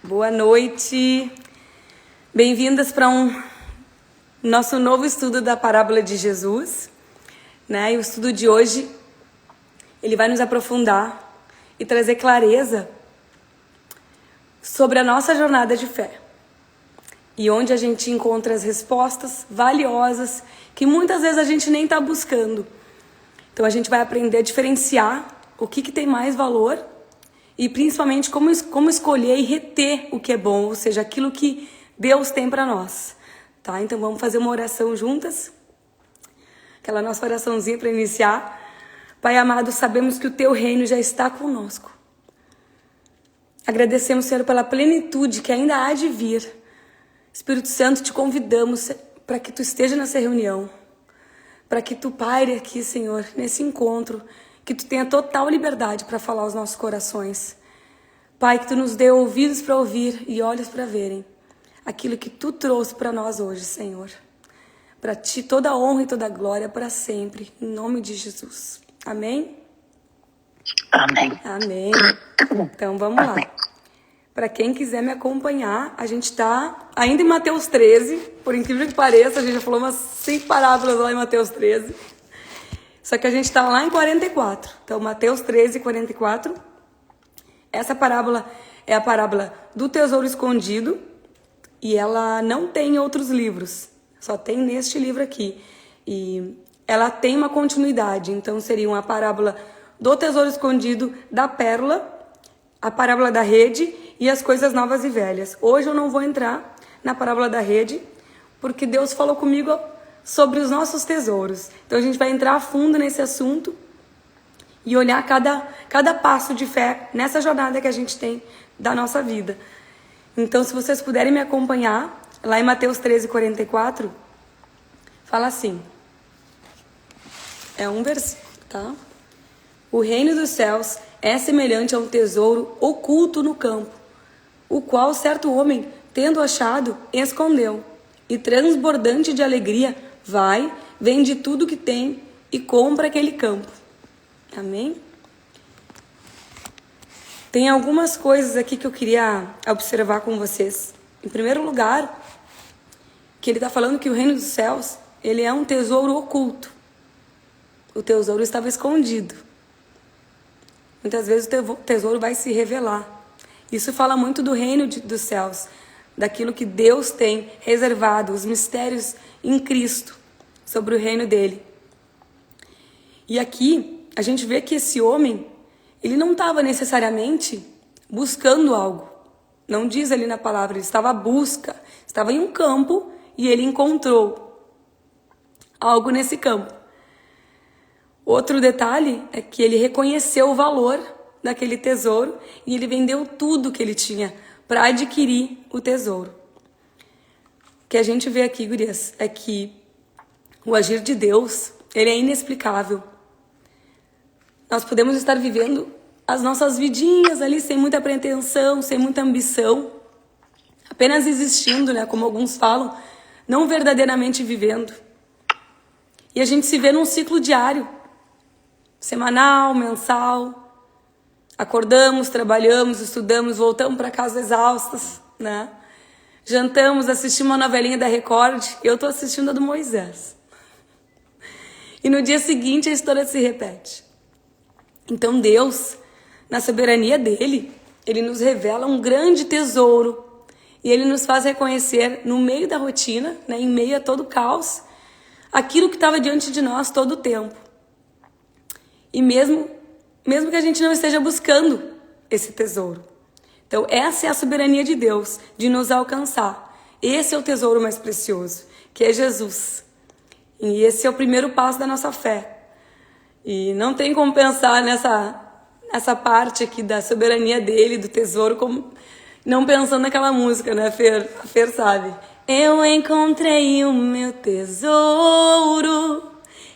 Boa noite, bem-vindas para nosso novo estudo da parábola de Jesus, né? E o estudo de hoje, ele vai nos aprofundar e trazer clareza sobre a nossa jornada de fé e onde a gente encontra as respostas valiosas que muitas vezes a gente nem está buscando. Então a gente vai aprender a diferenciar o que tem mais valor e principalmente como escolher e reter o que é bom, ou seja, aquilo que Deus tem para nós, tá? Então vamos fazer uma oração juntas, aquela nossa oraçãozinha para iniciar. Pai amado, sabemos que o Teu reino já está conosco. Agradecemos, Senhor, pela plenitude que ainda há de vir. Espírito Santo, te convidamos para que Tu esteja nessa reunião, para que Tu paire aqui, Senhor, nesse encontro, que Tu tenha total liberdade para falar aos nossos corações. Pai, que Tu nos dê ouvidos para ouvir e olhos para verem aquilo que Tu trouxe para nós hoje, Senhor. Para Ti toda a honra e toda a glória para sempre, em nome de Jesus. Amém? Amém. Amém. Então vamos lá. Para quem quiser me acompanhar, a gente está ainda em Mateus 13, por incrível que pareça, a gente já falou umas 5 parábolas lá em Mateus 13. Só que a gente está lá em 44. Então, Mateus 13, 44. Essa parábola é a parábola do tesouro escondido e ela não tem outros livros, só tem neste livro aqui. E ela tem uma continuidade, então seria uma parábola do tesouro escondido, da pérola, a parábola da rede e as coisas novas e velhas. Hoje eu não vou entrar na parábola da rede, porque Deus falou comigo sobre os nossos tesouros. Então a gente vai entrar a fundo nesse assunto e olhar cada passo de fé nessa jornada que a gente tem da nossa vida. Então, se vocês puderem me acompanhar, lá em Mateus 13, 44, fala assim, é um versículo, tá? O reino dos céus é semelhante a um tesouro oculto no campo, o qual certo homem, tendo achado, escondeu, e transbordante de alegria, vai, vende tudo que tem e compra aquele campo. Amém? Tem algumas coisas aqui que eu queria observar com vocês. Em primeiro lugar, que ele está falando que o reino dos céus, ele é um tesouro oculto. O tesouro estava escondido. Muitas vezes o tesouro vai se revelar. Isso fala muito do reino dos céus, daquilo que Deus tem reservado, os mistérios em Cristo sobre o reino dele. E aqui a gente vê que esse homem, ele não estava necessariamente buscando algo. Não diz ali na palavra, ele estava à busca, estava em um campo e ele encontrou algo nesse campo. Outro detalhe é que ele reconheceu o valor daquele tesouro e ele vendeu tudo que ele tinha para adquirir o tesouro. O que a gente vê aqui, gurias, é que o agir de Deus, ele é inexplicável. Nós podemos estar vivendo as nossas vidinhas ali sem muita pretensão, sem muita ambição, apenas existindo, né, como alguns falam, não verdadeiramente vivendo. E a gente se vê num ciclo diário, semanal, mensal. Acordamos, trabalhamos, estudamos, voltamos para casa exaustas, né? Jantamos, assistimos uma novelinha da Record. Eu estou assistindo a do Moisés. E no dia seguinte a história se repete. Então Deus, na soberania dele, ele nos revela um grande tesouro. E ele nos faz reconhecer no meio da rotina, né, em meio a todo o caos, aquilo que estava diante de nós todo o tempo. E mesmo que a gente não esteja buscando esse tesouro. Então essa é a soberania de Deus, de nos alcançar. Esse é o tesouro mais precioso, que é Jesus. E esse é o primeiro passo da nossa fé. E não tem como pensar nessa parte aqui da soberania dele, do tesouro, como não pensando naquela música, né, Fer? A Fer sabe. Eu encontrei o meu tesouro,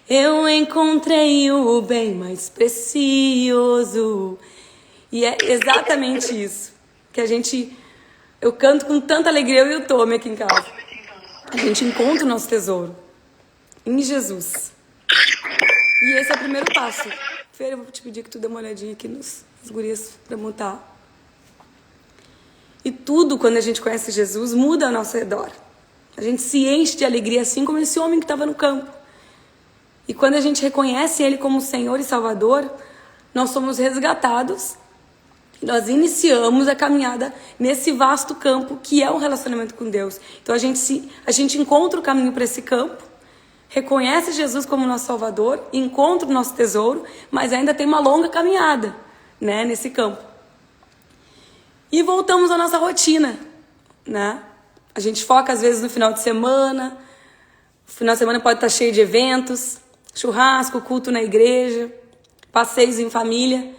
eu encontrei o bem mais precioso. E é exatamente isso que eu canto com tanta alegria, eu e o Tommy aqui em casa. A gente encontra o nosso tesouro em Jesus. E esse é o primeiro passo. Fer, eu vou te pedir que tu dê uma olhadinha aqui nos gurias para montar. E tudo, quando a gente conhece Jesus, muda ao nosso redor. A gente se enche de alegria, assim como esse homem que estava no campo. E quando a gente reconhece Ele como Senhor e Salvador, nós somos resgatados. Nós iniciamos a caminhada nesse vasto campo que é um relacionamento com Deus. Então a gente encontra o caminho para esse campo, reconhece Jesus como nosso Salvador, encontra o nosso tesouro, mas ainda tem uma longa caminhada, né, nesse campo. E voltamos à nossa rotina, né? A gente foca às vezes no final de semana. O final de semana pode estar cheio de eventos, churrasco, culto na igreja, passeios em família.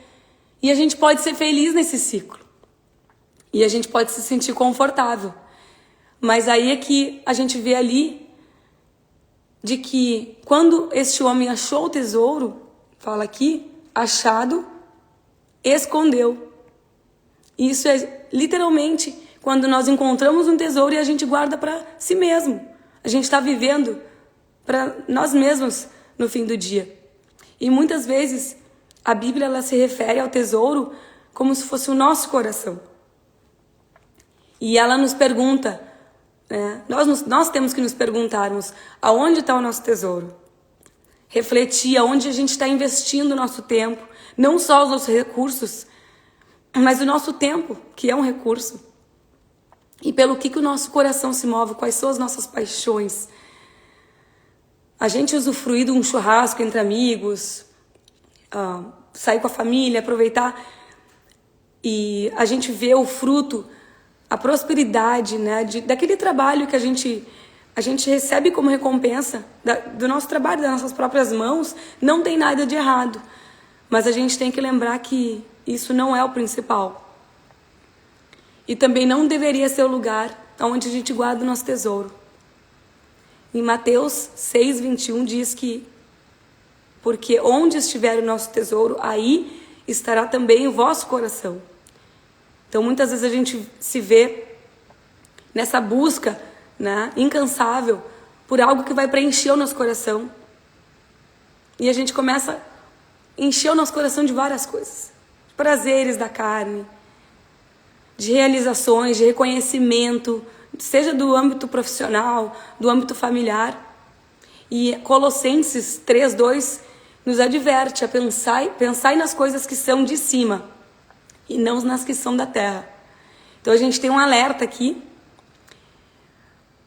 E a gente pode ser feliz nesse ciclo. E a gente pode se sentir confortável. Mas aí é que a gente vê ali de que quando este homem achou o tesouro, fala aqui, achado, escondeu. E isso é literalmente quando nós encontramos um tesouro e a gente guarda para si mesmo. A gente está vivendo para nós mesmos no fim do dia. E muitas vezes a Bíblia ela se refere ao tesouro como se fosse o nosso coração. E ela nos pergunta, né? Nós temos que nos perguntarmos aonde está o nosso tesouro. Refletir aonde a gente está investindo o nosso tempo, não só os nossos recursos, mas o nosso tempo, que é um recurso. E pelo que o nosso coração se move, quais são as nossas paixões. A gente usufruir de um churrasco entre amigos, sair com a família, aproveitar. E a gente vê o fruto, a prosperidade, né, daquele trabalho que a gente recebe como recompensa do nosso trabalho, das nossas próprias mãos. Não tem nada de errado. Mas a gente tem que lembrar que isso não é o principal. E também não deveria ser o lugar onde a gente guarda o nosso tesouro. Em Mateus 6:21 diz que porque onde estiver o nosso tesouro, aí estará também o vosso coração. Então muitas vezes a gente se vê nessa busca, né, incansável por algo que vai preencher o nosso coração. E a gente começa a encher o nosso coração de várias coisas. Prazeres da carne, de realizações, de reconhecimento, seja do âmbito profissional, do âmbito familiar. E Colossenses 3:2 nos adverte a pensar nas coisas que são de cima e não nas que são da terra. Então a gente tem um alerta aqui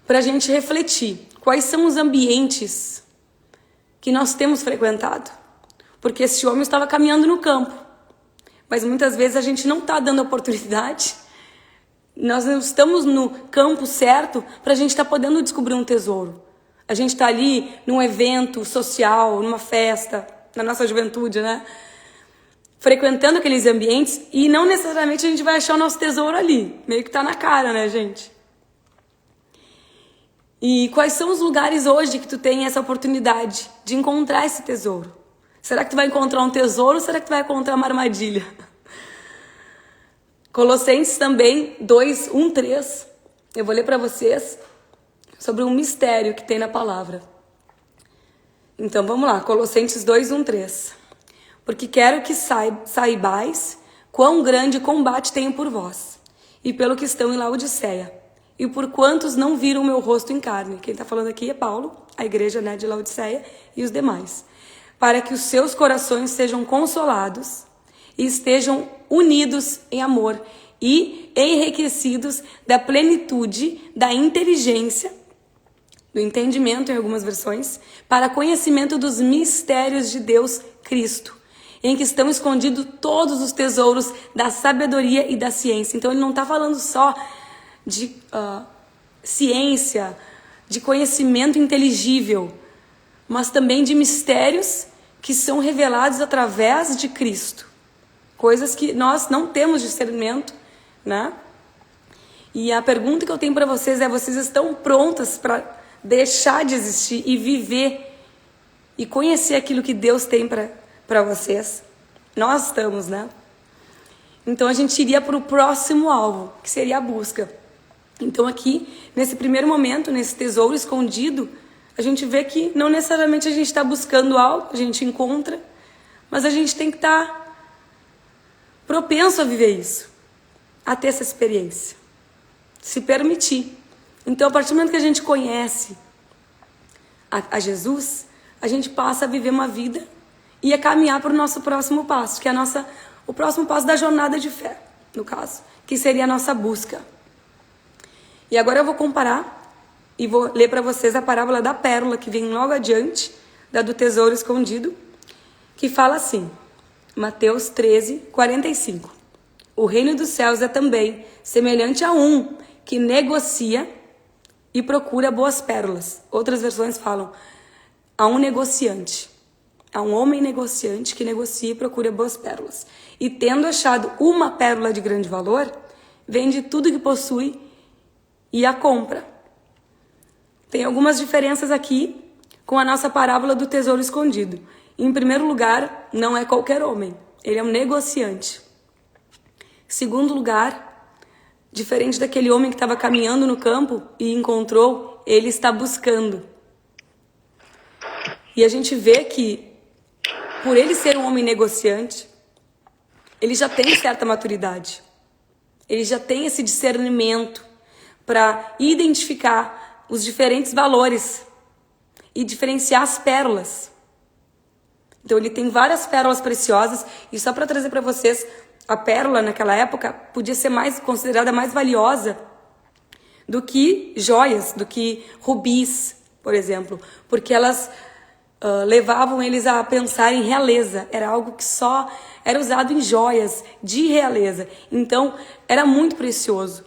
para a gente refletir quais são os ambientes que nós temos frequentado. Porque esse homem estava caminhando no campo. Mas muitas vezes a gente não está dando oportunidade. Nós não estamos no campo certo para a gente estar podendo descobrir um tesouro. A gente está ali num evento social, numa festa, na nossa juventude, né? Frequentando aqueles ambientes e não necessariamente a gente vai achar o nosso tesouro ali. Meio que está na cara, né, gente? E quais são os lugares hoje que tu tem essa oportunidade de encontrar esse tesouro? Será que tu vai encontrar um tesouro ou será que tu vai encontrar uma armadilha? Colossenses também 2:1-3. Eu vou ler para vocês sobre um mistério que tem na palavra. Então vamos lá, Colossenses 2:1-3. Porque quero que saibais quão grande combate tenho por vós, e pelo que estão em Laodiceia, e por quantos não viram o meu rosto em carne. Quem está falando aqui é Paulo, a igreja, né, de Laodiceia e os demais. Para que os seus corações sejam consolados e estejam unidos em amor e enriquecidos da plenitude da inteligência, do entendimento em algumas versões, para conhecimento dos mistérios de Deus Cristo, em que estão escondidos todos os tesouros da sabedoria e da ciência. Então ele não está falando só de ciência, de conhecimento inteligível, mas também de mistérios que são revelados através de Cristo. Coisas que nós não temos discernimento, né? E a pergunta que eu tenho para vocês é: vocês estão prontas para deixar de existir e viver e conhecer aquilo que Deus tem para vocês? Nós estamos, né? Então a gente iria para o próximo alvo, que seria a busca. Então aqui, nesse primeiro momento, nesse tesouro escondido, a gente vê que não necessariamente a gente está buscando algo, a gente encontra, mas a gente tem que estar propenso a viver isso, a ter essa experiência. se permitir. Então, a partir do momento que a gente conhece a Jesus, a gente passa a viver uma vida e a caminhar para o nosso próximo passo, que é o próximo passo da jornada de fé, no caso, que seria a nossa busca. E agora eu vou comparar e vou ler para vocês a parábola da pérola, que vem logo adiante, da do tesouro escondido, que fala assim, Mateus 13, 45. O reino dos céus é também semelhante a um que negocia e procura boas pérolas. Outras versões falam a um negociante, a um homem negociante que negocia e procura boas pérolas. E tendo achado uma pérola de grande valor, vende tudo que possui e a compra. Tem algumas diferenças aqui com a nossa parábola do tesouro escondido. Em primeiro lugar, não é qualquer homem, ele é um negociante. Em segundo lugar, diferente daquele homem que estava caminhando no campo e encontrou, ele está buscando. E a gente vê que, por ele ser um homem negociante, ele já tem certa maturidade. Ele já tem esse discernimento para identificar os diferentes valores e diferenciar as pérolas. Então ele tem várias pérolas preciosas, e só para trazer para vocês, a pérola naquela época podia ser considerada mais valiosa do que joias, do que rubis, por exemplo, porque elas levavam eles a pensar em realeza. Era algo que só era usado em joias de realeza. Então era muito precioso.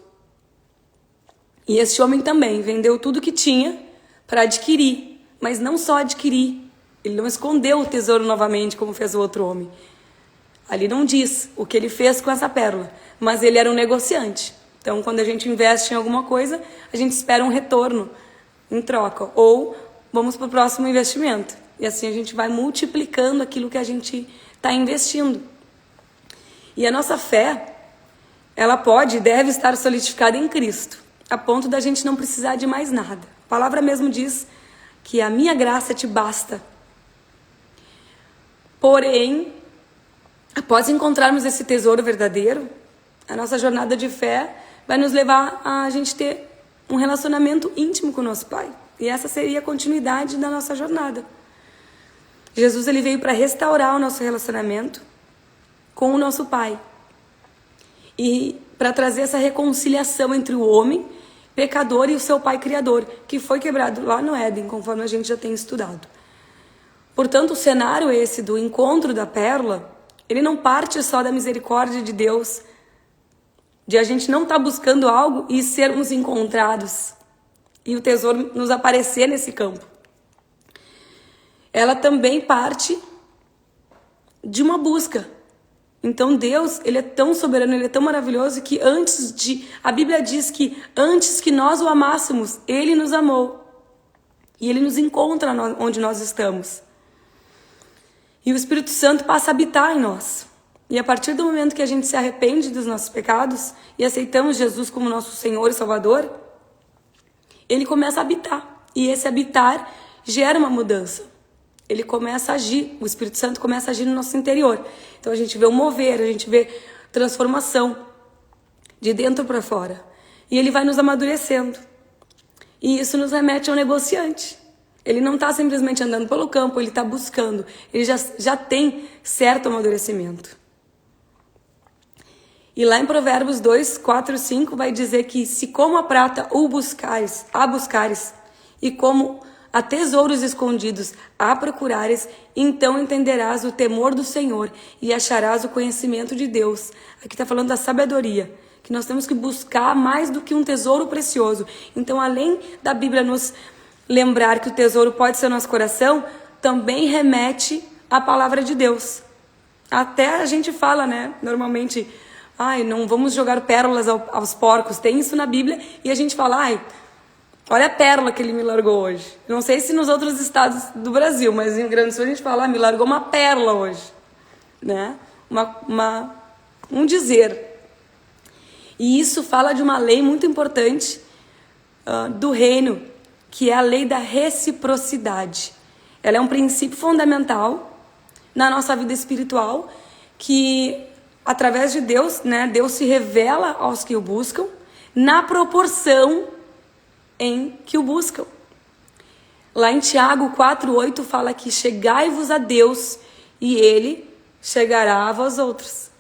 E esse homem também vendeu tudo que tinha para adquirir, mas não só adquirir. Ele não escondeu o tesouro novamente, como fez o outro homem. Ali não diz o que ele fez com essa pérola, mas ele era um negociante. Então, quando a gente investe em alguma coisa, a gente espera um retorno em troca, ou vamos para o próximo investimento. E assim a gente vai multiplicando aquilo que a gente está investindo. E a nossa fé, ela pode e deve estar solidificada em Cristo, a ponto da gente não precisar de mais nada. A palavra mesmo diz que a minha graça te basta. Porém, após encontrarmos esse tesouro verdadeiro, a nossa jornada de fé vai nos levar a gente ter um relacionamento íntimo com o nosso Pai. E essa seria a continuidade da nossa jornada. Jesus ele veio para restaurar o nosso relacionamento com o nosso Pai. E para trazer essa reconciliação entre o homem pecador e o seu Pai Criador, que foi quebrado lá no Éden, conforme a gente já tem estudado. Portanto, o cenário esse do encontro da pérola, ele não parte só da misericórdia de Deus, de a gente não estar buscando algo e sermos encontrados, e o tesouro nos aparecer nesse campo. Ela também parte de uma busca. Então Deus, ele é tão soberano, ele é tão maravilhoso que a Bíblia diz que antes que nós o amássemos, ele nos amou. E ele nos encontra onde nós estamos. E o Espírito Santo passa a habitar em nós. E a partir do momento que a gente se arrepende dos nossos pecados e aceitamos Jesus como nosso Senhor e Salvador, ele começa a habitar. E esse habitar gera uma mudança. Ele começa a agir, o Espírito Santo começa a agir no nosso interior. Então a gente vê o mover, a gente vê transformação de dentro para fora. E ele vai nos amadurecendo. E isso nos remete ao negociante. Ele não está simplesmente andando pelo campo, ele está buscando. Ele já tem certo amadurecimento. E lá em Provérbios 2, 4 e 5 vai dizer que se como a prata a buscares, e como a tesouros escondidos a procurares, então entenderás o temor do Senhor e acharás o conhecimento de Deus. Aqui está falando da sabedoria, que nós temos que buscar mais do que um tesouro precioso. Então, além da Bíblia nos lembrar que o tesouro pode ser o nosso coração, também remete à palavra de Deus. Até a gente fala, né, normalmente, não vamos jogar pérolas aos porcos. Tem isso na Bíblia e a gente fala, olha a pérola que ele me largou hoje. Não sei se nos outros estados do Brasil, mas em Rio Grande do Sul a gente fala, me largou uma pérola hoje. Né? Um dizer. E isso fala de uma lei muito importante do reino, que é a lei da reciprocidade. Ela é um princípio fundamental na nossa vida espiritual, que através de Deus, né, Deus se revela aos que o buscam, na proporção em que o buscam. Lá em Tiago 4:8 fala que chegai-vos a Deus e Ele chegará a vós outros.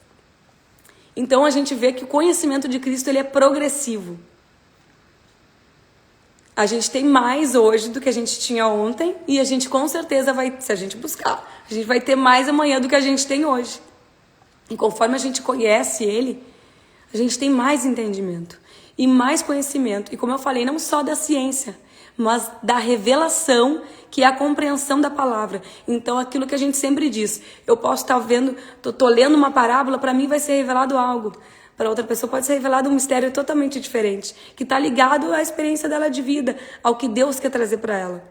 Então a gente vê que o conhecimento de Cristo ele é progressivo. A gente tem mais hoje do que a gente tinha ontem e a gente com certeza vai, se a gente buscar, a gente vai ter mais amanhã do que a gente tem hoje. E conforme a gente conhece Ele, a gente tem mais entendimento e mais conhecimento. E como eu falei, não só da ciência, mas da revelação, que é a compreensão da palavra. Então, aquilo que a gente sempre diz, eu posso estar vendo, tô lendo uma parábola, para mim vai ser revelado algo. Para outra pessoa pode ser revelado um mistério totalmente diferente, que está ligado à experiência dela de vida, ao que Deus quer trazer para ela.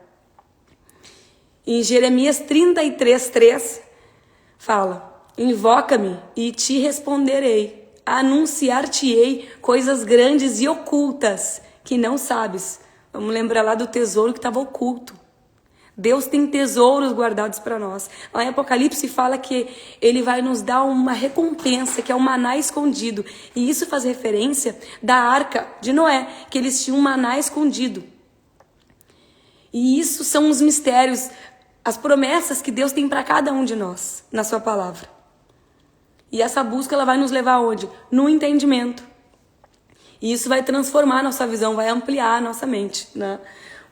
Em Jeremias 33:3, fala: invoca-me e te responderei, anunciar-te-ei coisas grandes e ocultas que não sabes. Vamos lembrar lá do tesouro que estava oculto. Deus tem tesouros guardados para nós. Lá em Apocalipse fala que Ele vai nos dar uma recompensa, que é o maná escondido. E isso faz referência da arca de Noé, que eles tinham um maná escondido. E isso são os mistérios, as promessas que Deus tem para cada um de nós, na sua palavra. E essa busca ela vai nos levar aonde? No entendimento. E isso vai transformar a nossa visão, vai ampliar a nossa mente, né?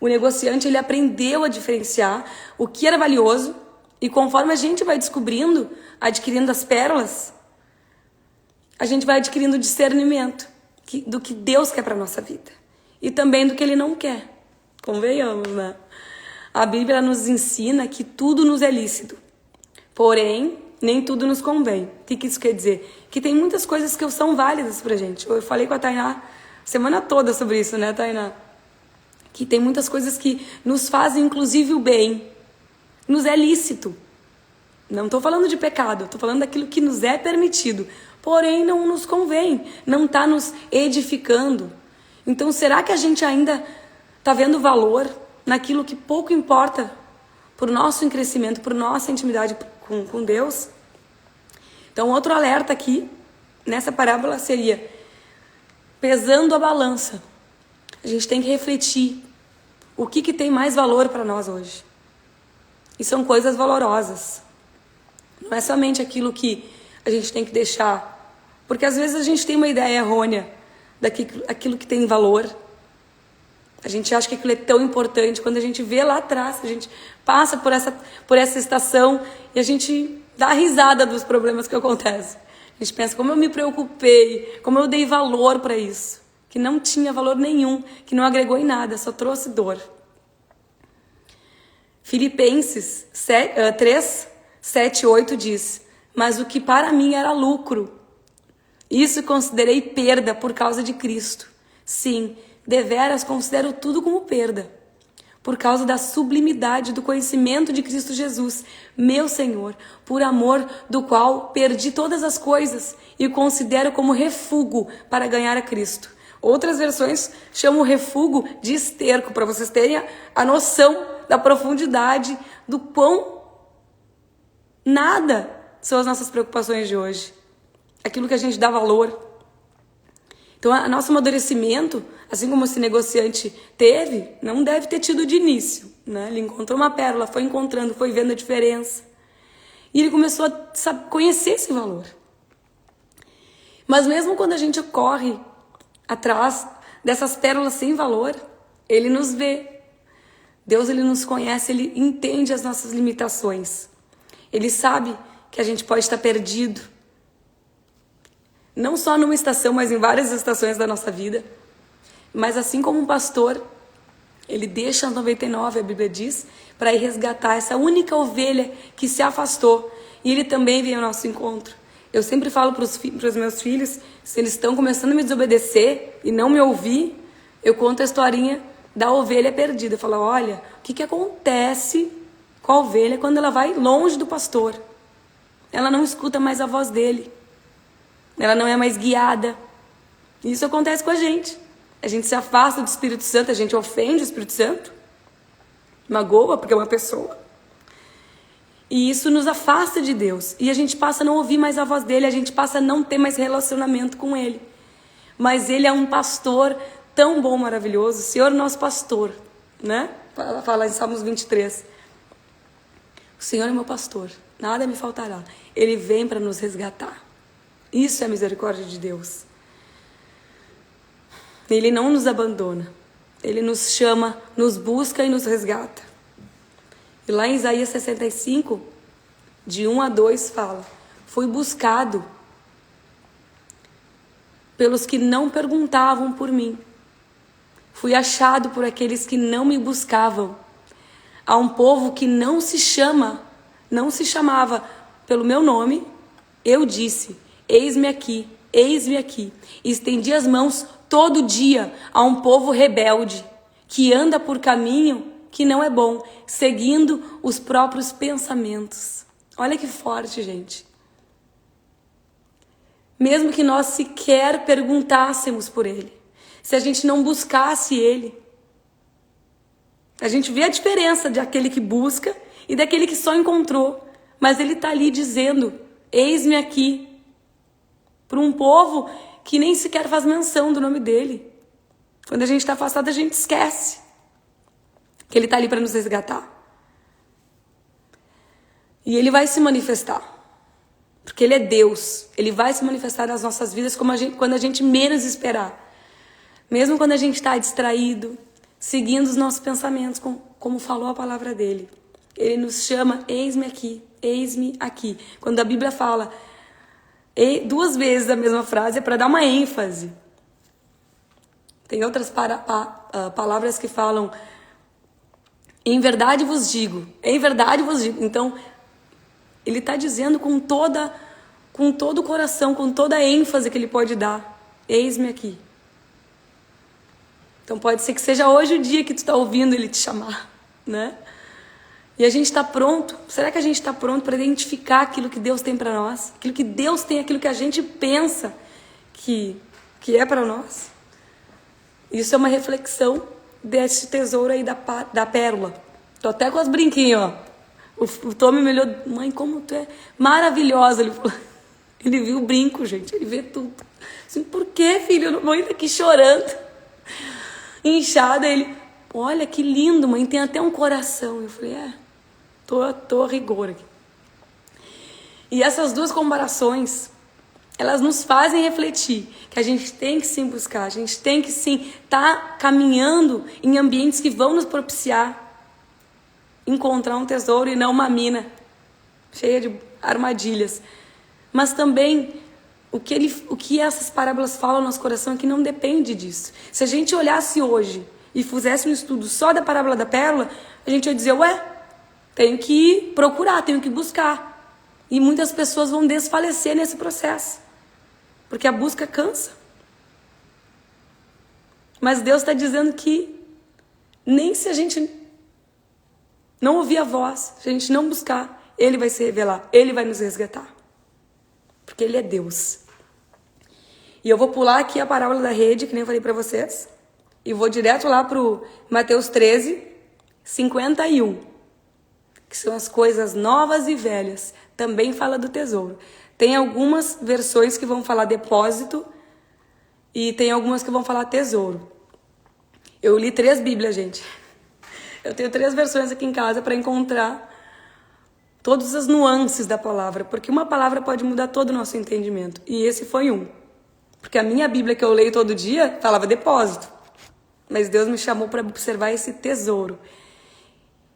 O negociante, ele aprendeu a diferenciar o que era valioso e conforme a gente vai descobrindo, adquirindo as pérolas, a gente vai adquirindo discernimento do que Deus quer para a nossa vida e também do que Ele não quer. Convenhamos, né? A Bíblia nos ensina que tudo nos é lícito, porém, nem tudo nos convém. O que isso quer dizer? Que tem muitas coisas que são válidas pra gente. Eu falei com a Tainá semana toda sobre isso, né, Tainá? Que tem muitas coisas que nos fazem, inclusive, o bem. Nos é lícito. Não estou falando de pecado, estou falando daquilo que nos é permitido. Porém, não nos convém, não está nos edificando. Então, será que a gente ainda está vendo valor naquilo que pouco importa para o nosso crescimento, para a nossa intimidade com Deus? Então, outro alerta aqui, nessa parábola, seria pesando a balança. A gente tem que refletir o que tem mais valor para nós hoje. E são coisas valorosas. Não é somente aquilo que a gente tem que deixar. Porque às vezes a gente tem uma ideia errônea daquilo que tem valor. A gente acha que aquilo é tão importante. Quando a gente vê lá atrás, a gente passa por essa estação e a gente dá risada dos problemas que acontecem. A gente pensa, como eu me preocupei, como eu dei valor para isso. Que não tinha valor nenhum, que não agregou em nada, só trouxe dor. Filipenses 3:7-8 diz: mas o que para mim era lucro, isso considerei perda por causa de Cristo. Sim, deveras considero tudo como perda, por causa da sublimidade do conhecimento de Cristo Jesus, meu Senhor, por amor do qual perdi todas as coisas e o considero como refúgio para ganhar a Cristo. Outras versões chamam o refúgio de esterco, para vocês terem a noção da profundidade, do quão nada são as nossas preocupações de hoje. Aquilo que a gente dá valor. Então, o nosso amadurecimento, assim como esse negociante teve, não deve ter tido de início, né? Ele encontrou uma pérola, foi encontrando, foi vendo a diferença. E ele começou a conhecer esse valor. Mas mesmo quando a gente corre atrás dessas pérolas sem valor, Ele nos vê. Deus, Ele nos conhece, Ele entende as nossas limitações. Ele sabe que a gente pode estar perdido. Não só numa estação, mas em várias estações da nossa vida. Mas assim como um pastor, ele deixa as 99, a Bíblia diz, para ir resgatar essa única ovelha que se afastou. E ele também vem ao nosso encontro. Eu sempre falo para os meus filhos, se eles estão começando a me desobedecer e não me ouvir, eu conto a historinha da ovelha perdida. Eu falo, olha, o que acontece com a ovelha quando ela vai longe do pastor? Ela não escuta mais a voz dele. Ela não é mais guiada. Isso acontece com a gente. A gente se afasta do Espírito Santo, a gente ofende o Espírito Santo, magoa porque é uma pessoa. E isso nos afasta de Deus. E a gente passa a não ouvir mais a voz dele, a gente passa a não ter mais relacionamento com ele. mas Ele é um pastor tão bom, maravilhoso. O Senhor é nosso pastor, né? Fala em Salmos 23. O Senhor é meu pastor, nada me faltará. Ele vem para nos resgatar. Isso é a misericórdia de Deus. Ele não nos abandona. Ele nos chama, nos busca e nos resgata. E lá em Isaías 65, de 1 a 2, fala: fui buscado pelos que não perguntavam por mim. Fui achado por aqueles que não me buscavam. Há um povo que não se chamava pelo meu nome. Eu disse: eis-me aqui, eis-me aqui. E estendi as mãos todo dia a um povo rebelde, que anda por caminho que não é bom, seguindo os próprios pensamentos. Olha que forte, gente. Mesmo que nós sequer perguntássemos por Ele, se a gente não buscasse Ele, a gente vê a diferença de aquele que busca e daquele que só encontrou. Mas Ele está ali dizendo: eis-me aqui, para um povo que nem sequer faz menção do nome dEle. Quando a gente está afastado, a gente esquece que Ele está ali para nos resgatar. E Ele vai se manifestar, porque Ele é Deus. Ele vai se manifestar nas nossas vidas quando a gente menos esperar. Mesmo quando a gente está distraído, seguindo os nossos pensamentos, como falou a palavra dEle. Ele nos chama: eis-me aqui, eis-me aqui. Quando a Bíblia fala 2 vezes a mesma frase, é para dar uma ênfase. Tem outras palavras que falam: em verdade vos digo, em verdade vos digo. Então, Ele está dizendo com todo o coração, com toda a ênfase que Ele pode dar: eis-me aqui. Então pode ser que seja hoje o dia que tu está ouvindo Ele te chamar, né? E a gente está pronto? Será que a gente está pronto para identificar aquilo que Deus tem para nós? Aquilo que Deus tem, aquilo que a gente pensa que é para nós? Isso é uma reflexão desse tesouro aí da pérola. Tô até com as brinquinhas, ó. O Tommy me olhou: mãe, como tu é maravilhosa. Ele falou, ele viu o brinco, gente, ele vê tudo. Assim, por que, filho? Eu não vou ir aqui chorando, inchada. Ele: olha que lindo, mãe, tem até um coração. Eu falei: tô a rigor aqui. E essas 2 comparações, elas nos fazem refletir que a gente tem que sim buscar, a gente tem que sim estar caminhando em ambientes que vão nos propiciar encontrar um tesouro e não uma mina cheia de armadilhas. Mas também o que essas parábolas falam no nosso coração é que não depende disso. Se a gente olhasse hoje e fizesse um estudo só da parábola da pérola, a gente ia dizer: tenho que procurar, tenho que buscar. E muitas pessoas vão desfalecer nesse processo, porque a busca cansa. Mas Deus está dizendo que nem se a gente não ouvir a voz, se a gente não buscar, Ele vai se revelar, Ele vai nos resgatar, porque Ele é Deus. E eu vou pular aqui a parábola da rede, que nem eu falei para vocês, e vou direto lá para o Mateus 13, 51, que são as coisas novas e velhas. Também fala do tesouro. Tem algumas versões que vão falar depósito e tem algumas que vão falar tesouro. Eu li 3 Bíblias, gente. Eu tenho 3 versões aqui em casa para encontrar todas as nuances da palavra, porque uma palavra pode mudar todo o nosso entendimento. E esse foi um. Porque a minha Bíblia que eu leio todo dia falava depósito, mas Deus me chamou para observar esse tesouro.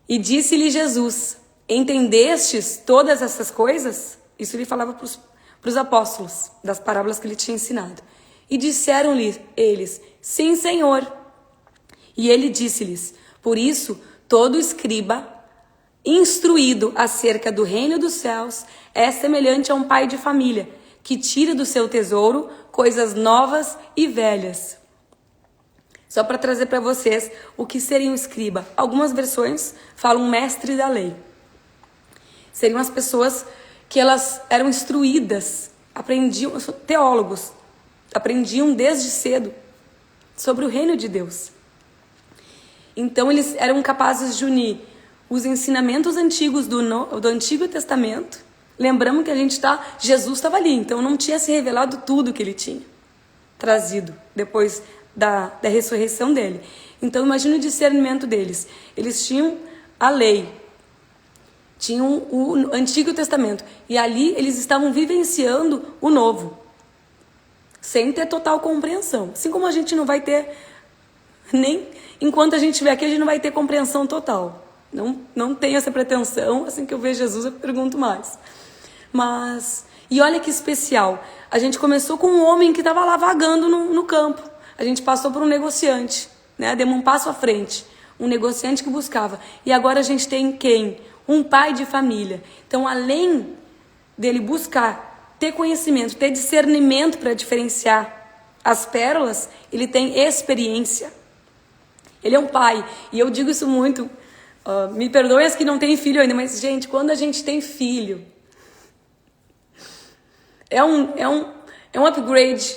E disse-lhe Jesus: entendestes todas essas coisas? Isso ele falava para os apóstolos, das parábolas que ele tinha ensinado. E disseram-lhe eles: sim, Senhor. E ele disse-lhes: por isso, todo escriba instruído acerca do reino dos céus é semelhante a um pai de família, que tira do seu tesouro coisas novas e velhas. Só para trazer para vocês o que seria um escriba. Algumas versões falam mestre da lei. Seriam as pessoas que elas eram instruídas, aprendiam, teólogos, aprendiam desde cedo sobre o reino de Deus. Então eles eram capazes de unir os ensinamentos antigos do Antigo Testamento. Lembramos que Jesus estava ali, então não tinha se revelado tudo que ele tinha. trazido depois da ressurreição dele. Então imagina o discernimento deles. Eles tinham a lei, tinham o Antigo Testamento, e ali eles estavam vivenciando o Novo, sem ter total compreensão. Assim como a gente não vai ter, nem enquanto a gente estiver aqui, a gente não vai ter compreensão total. Não tenho essa pretensão. Assim que eu vejo Jesus, eu pergunto mais. E olha que especial, a gente começou com um homem que estava lá vagando no campo. A gente passou por um negociante, né? Demos um passo à frente, um negociante que buscava. E agora a gente tem quem? Um pai de família. Então, além dele buscar, ter conhecimento, ter discernimento para diferenciar as pérolas, ele tem experiência. Ele é um pai, e eu digo isso muito, me perdoem as que não têm filho ainda, mas, gente, quando a gente tem filho, é um upgrade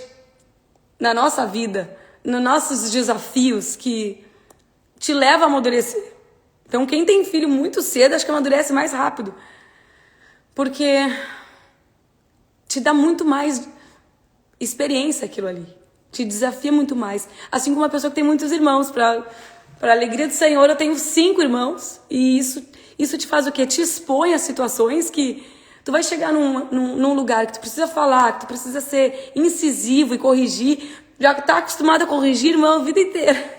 na nossa vida, nos nossos desafios, que te leva a amadurecer. Então, quem tem filho muito cedo, acho que amadurece mais rápido, porque te dá muito mais experiência aquilo ali, te desafia muito mais. Assim como uma pessoa que tem muitos irmãos, para a alegria do Senhor, eu tenho 5 irmãos, e isso te faz o quê? Te expõe a situações que tu vai chegar num lugar que tu precisa falar, que tu precisa ser incisivo e corrigir. Já tá acostumado a corrigir, irmão, a vida inteira.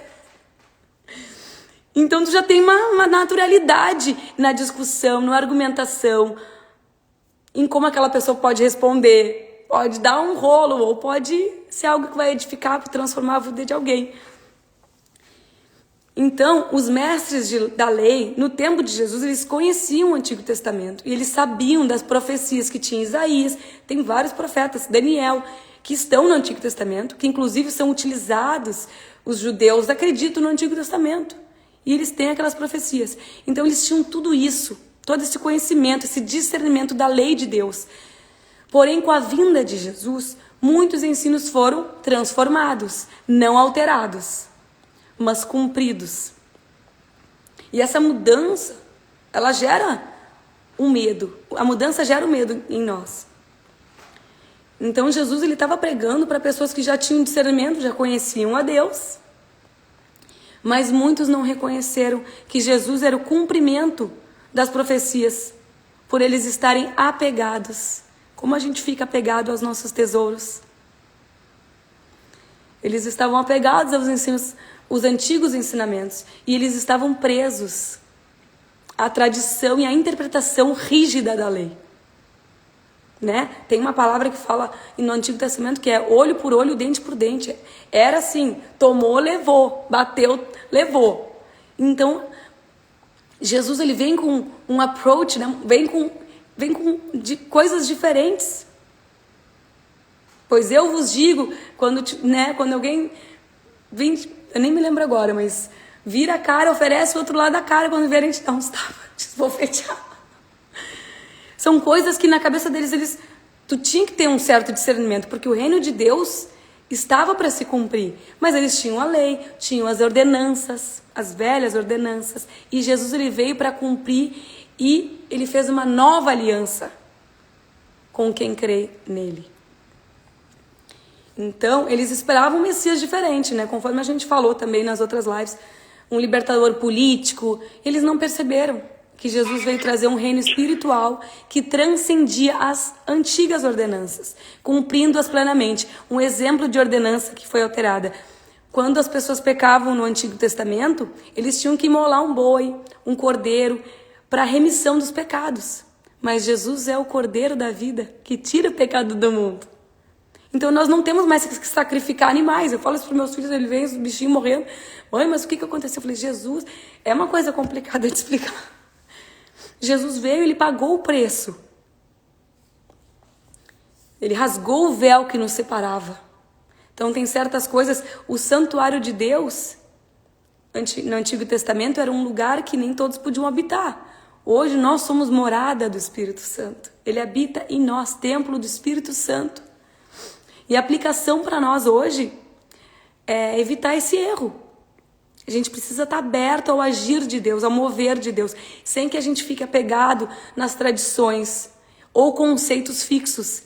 Então tu já tem uma naturalidade na discussão, na argumentação, em como aquela pessoa pode responder. Pode dar um rolo, ou pode ser algo que vai edificar, transformar a vida de alguém. Então, os mestres da lei, no tempo de Jesus, eles conheciam o Antigo Testamento. E eles sabiam das profecias que tinha Isaías. Tem vários profetas, Daniel, que estão no Antigo Testamento, que inclusive são utilizados, os judeus acreditam no Antigo Testamento. E eles têm aquelas profecias. Então eles tinham tudo isso, todo esse conhecimento, esse discernimento da lei de Deus. Porém, com a vinda de Jesus, muitos ensinos foram transformados, não alterados, mas cumpridos. E essa mudança, ela gera um medo. A mudança gera um medo em nós. Então Jesus, ele estava pregando para pessoas que já tinham discernimento, já conheciam a Deus, mas muitos não reconheceram que Jesus era o cumprimento das profecias, por eles estarem apegados. Como a gente fica apegado aos nossos tesouros? Eles estavam apegados aos ensinos, os antigos ensinamentos, e eles estavam presos à tradição e à interpretação rígida da lei. Né? Tem uma palavra que fala no Antigo Testamento que é olho por olho, dente por dente. Era assim, tomou, levou, bateu, levou. Então, Jesus, ele vem com um approach, né? vem com coisas diferentes. Pois eu vos digo, quando alguém vem, eu nem me lembro agora, mas vira a cara, oferece o outro lado da cara, quando vierem te dar uns tapas, desbofetear. São coisas que na cabeça deles, tu tinha que ter um certo discernimento, porque o reino de Deus estava para se cumprir. Mas eles tinham a lei, tinham as ordenanças, as velhas ordenanças. E Jesus, ele veio para cumprir, e ele fez uma nova aliança com quem crê nele. Então, eles esperavam um Messias diferente, né? Conforme a gente falou também nas outras lives, um libertador político. Eles não perceberam que Jesus veio trazer um reino espiritual que transcendia as antigas ordenanças, cumprindo-as plenamente. Um exemplo de ordenança que foi alterada. Quando as pessoas pecavam no Antigo Testamento, eles tinham que imolar um boi, um cordeiro, para a remissão dos pecados. Mas Jesus é o cordeiro da vida, que tira o pecado do mundo. Então nós não temos mais que sacrificar animais. Eu falo isso para os meus filhos, eles veem os bichinhos morrendo. Mãe, mas o que aconteceu? Eu falei, Jesus, é uma coisa complicada de explicar. Jesus veio e ele pagou o preço. Ele rasgou o véu que nos separava. Então tem certas coisas, o santuário de Deus, no Antigo Testamento, era um lugar que nem todos podiam habitar. Hoje nós somos morada do Espírito Santo. Ele habita em nós, templo do Espírito Santo. E a aplicação para nós hoje é evitar esse erro. A gente precisa estar aberto ao agir de Deus, ao mover de Deus, sem que a gente fique apegado nas tradições ou conceitos fixos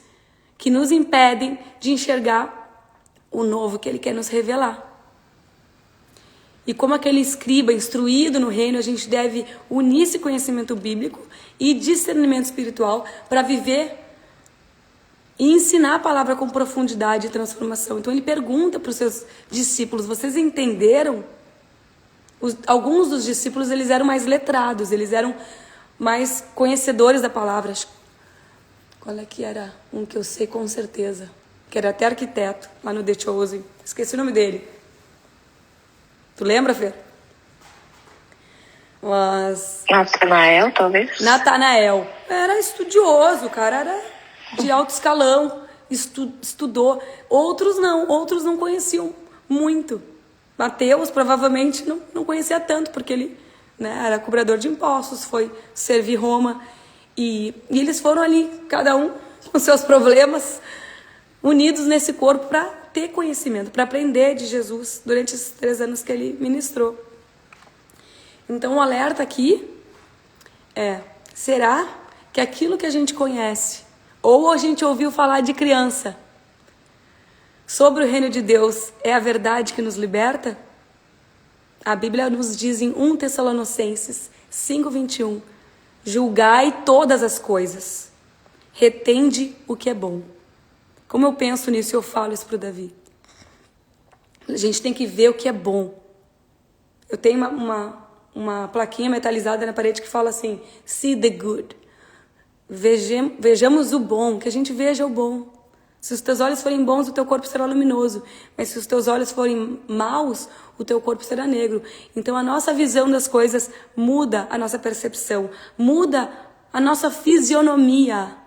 que nos impedem de enxergar o novo que ele quer nos revelar. E como aquele escriba instruído no reino, a gente deve unir esse conhecimento bíblico e discernimento espiritual para viver e ensinar a palavra com profundidade e transformação. Então ele pergunta para os seus discípulos: vocês entenderam? Alguns dos discípulos, eles eram mais letrados, eles eram mais conhecedores da palavra. Qual é que era um que eu sei com certeza? Que era até arquiteto, lá no The Chosen. Esqueci o nome dele. Tu lembra, Fer? Mas... Natanael, talvez? Natanael. Era estudioso, o cara era de alto escalão, estudou. Outros não conheciam muito. Mateus provavelmente não conhecia tanto, porque ele, né, era cobrador de impostos, foi servir Roma. E eles foram ali, cada um com seus problemas, unidos nesse corpo para ter conhecimento, para aprender de Jesus durante esses 3 anos que ele ministrou. Então o alerta aqui é: será que aquilo que a gente conhece, ou a gente ouviu falar de criança, sobre o reino de Deus, é a verdade que nos liberta? A Bíblia nos diz em 1 Tessalonicenses 5:21, julgai todas as coisas, retende o que é bom. Como eu penso nisso, eu falo isso para o Davi. A gente tem que ver o que é bom. Eu tenho uma plaquinha metalizada na parede que fala assim: see the good. Vejamos o bom, que a gente veja o bom. Se os teus olhos forem bons, o teu corpo será luminoso. Mas se os teus olhos forem maus, o teu corpo será negro. Então a nossa visão das coisas muda a nossa percepção, muda a nossa fisionomia.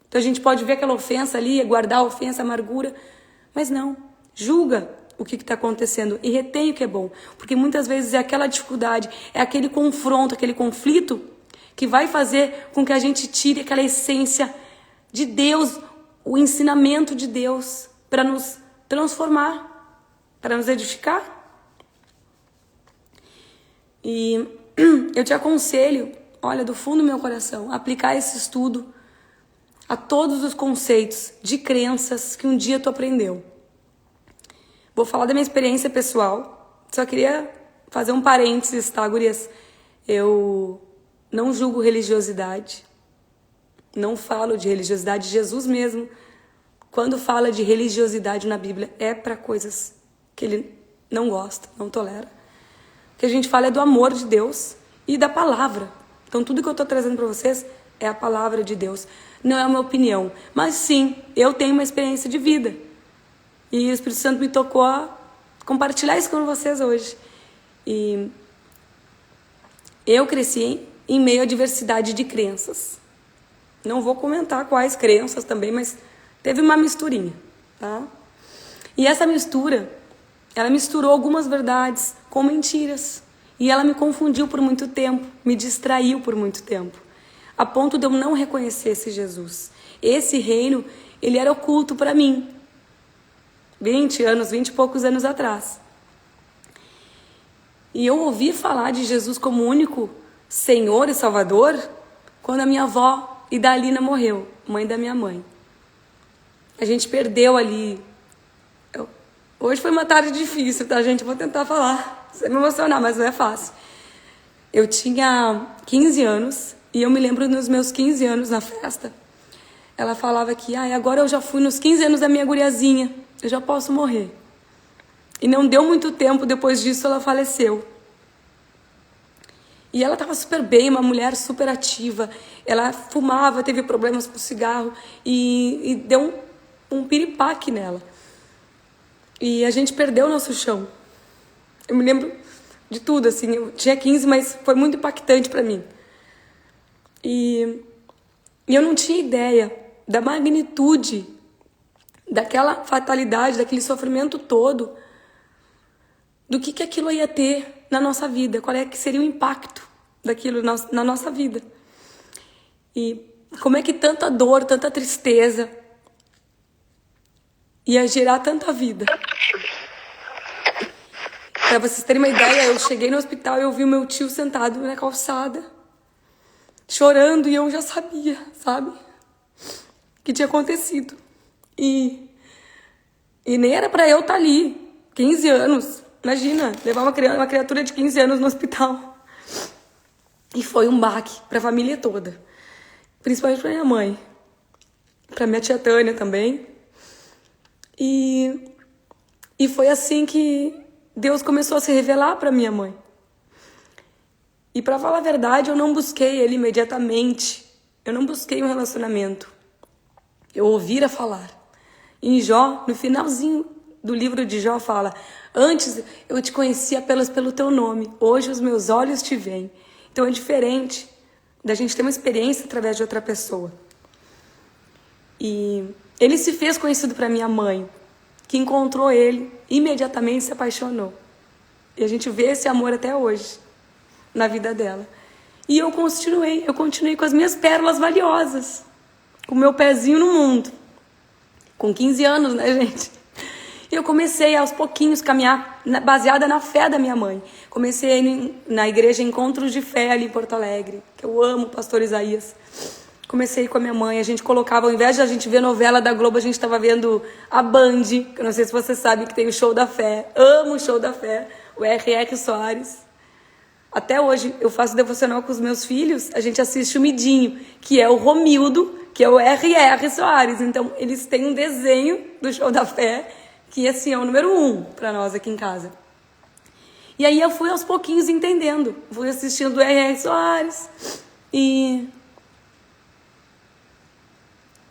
Então a gente pode ver aquela ofensa ali, guardar a ofensa, a amargura, mas não, julga o que está acontecendo e retém o que é bom. Porque muitas vezes é aquela dificuldade, é aquele confronto, aquele conflito que vai fazer com que a gente tire aquela essência de Deus, o ensinamento de Deus, para nos transformar, para nos edificar. E eu te aconselho, olha, do fundo do meu coração, aplicar esse estudo a todos os conceitos de crenças que um dia tu aprendeu. Vou falar da minha experiência pessoal. Só queria fazer um parênteses, tá, gurias? Eu não julgo religiosidade. Não falo de religiosidade. Jesus mesmo, quando fala de religiosidade na Bíblia, é para coisas que ele não gosta, não tolera. O que a gente fala é do amor de Deus e da palavra. Então tudo que eu estou trazendo para vocês é a palavra de Deus. Não é uma opinião, mas sim, eu tenho uma experiência de vida. E o Espírito Santo me tocou a compartilhar isso com vocês hoje. E eu cresci em meio à diversidade de crenças. Não vou comentar quais crenças também, mas teve uma misturinha, tá? E essa mistura, ela misturou algumas verdades com mentiras. E ela me confundiu por muito tempo, me distraiu por muito tempo, a ponto de eu não reconhecer esse Jesus. Esse reino, ele era oculto para mim. 20 e poucos anos atrás. E eu ouvi falar de Jesus como único Senhor e Salvador quando a minha avó Idalina morreu, mãe da minha mãe. A gente perdeu ali. Hoje foi uma tarde difícil, tá, gente? Eu vou tentar falar, sem me emocionar, mas não é fácil. Eu tinha 15 anos e eu me lembro nos meus 15 anos na festa. Ela falava que agora eu já fui nos 15 anos da minha guriazinha, eu já posso morrer. E não deu muito tempo, depois disso ela faleceu. E ela estava super bem, uma mulher super ativa. Ela fumava, teve problemas com cigarro e deu um piripaque nela. E a gente perdeu o nosso chão. Eu me lembro de tudo, assim. Eu tinha 15, mas foi muito impactante para mim. E eu não tinha ideia da magnitude daquela fatalidade, daquele sofrimento todo, do que aquilo ia ter na nossa vida, qual é que seria o impacto daquilo na nossa vida. E como é que tanta dor, tanta tristeza ia gerar tanta vida. Para vocês terem uma ideia, eu cheguei no hospital e eu vi o meu tio sentado na calçada, chorando, e eu já sabia, sabe, o que tinha acontecido. E E nem era para eu estar ali, 15 anos. Imagina, levar uma criatura de 15 anos no hospital. E foi um baque para a família toda. Principalmente para minha mãe. Para minha tia Tânia também. E foi assim que Deus começou a se revelar para minha mãe. E para falar a verdade, eu não busquei ele imediatamente. Eu não busquei um relacionamento. Eu ouvira falar. Em Jó, no finalzinho do livro de Jó, fala: antes eu te conhecia apenas pelo teu nome, hoje os meus olhos te veem. Então é diferente da gente ter uma experiência através de outra pessoa. E ele se fez conhecido para minha mãe, que encontrou ele, imediatamente se apaixonou. E a gente vê esse amor até hoje, na vida dela. E eu continuei com as minhas pérolas valiosas, com o meu pezinho no mundo. Com 15 anos, né, gente? E eu comecei aos pouquinhos a caminhar baseada na fé da minha mãe. Comecei a ir na igreja Encontros de Fé ali em Porto Alegre, que eu amo o pastor Isaías. Comecei com a minha mãe, a gente colocava, ao invés de a gente ver novela da Globo, a gente estava vendo a Band, que eu não sei se você sabe que tem o Show da Fé. Amo o Show da Fé, o R.R. Soares. Até hoje, eu faço devocional com os meus filhos, a gente assiste o Midinho, que é o Romildo, que é o R.R. Soares. Então, eles têm um desenho do Show da Fé, que assim, é o número 1 para nós aqui em casa. E aí eu fui aos pouquinhos entendendo. Fui assistindo o R.R. Soares e